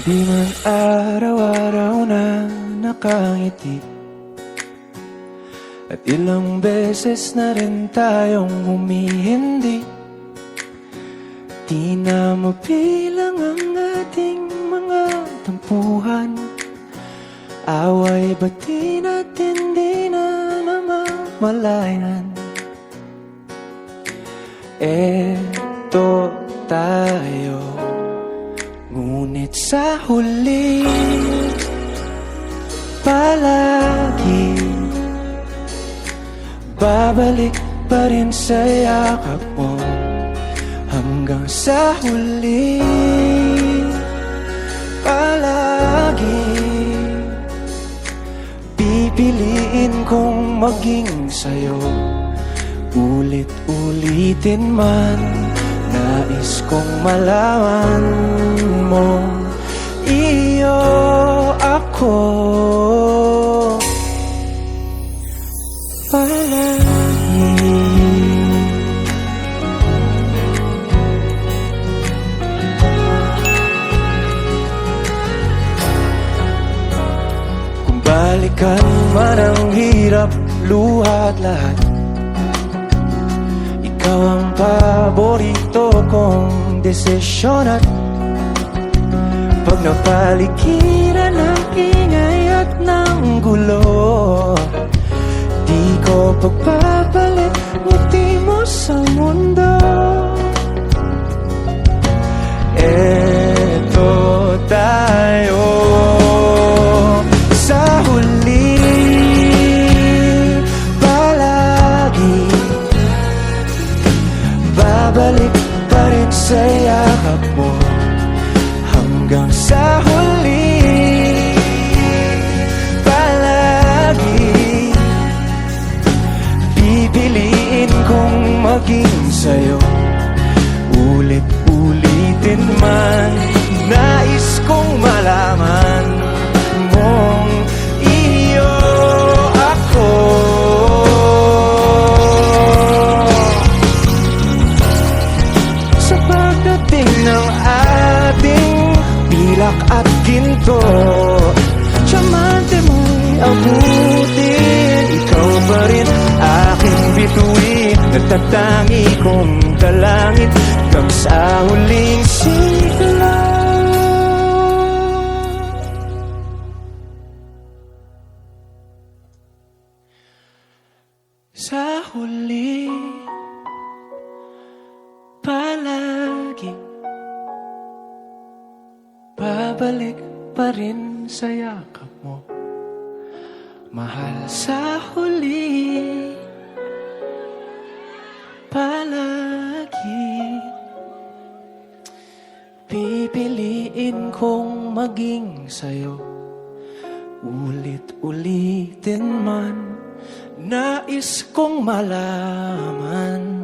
Di man araw-araw na nakangiti, at ilang beses na rin tayong humihindi. Di na mabilang ang ating mga tampuhan, away bati natin di na namamalayan. Eto tayo, ngunit sa huli palagi babalik pa rin sa yakap mo. Hanggang sa huli palagi pipiliin kong maging sa'yo. Ulit-ulitin man, nais kong malaman mo, iyo ako palagi. Kung balikan man ang hirap, luha at lahat, ikaw ang paborito kong desisyon. At pag napaligiran ng ingay at ng gulo, di ko pagpapalit ngiti mo sa mundo. Eto tayo sa huli palagi, babalik pa rin sa yakap mo. Hanggang sa huli palagi pipiliin kong maging sa'yo. Ulit-ulitin man, nais kong malaman mong iyo ako. Sa pagdating ng ating pilak at ginto, tiyamante mo'y abutin, ikaw pa rin aking bituin. Nagtatangi kong dalangin hanggang sa huling sigla. Sa huli palagi babalik pa rin sa yakap mo, mahal. Sa huli palagi pipiliin kong maging sa'yo. Ulit-ulitin man, nais kong malaman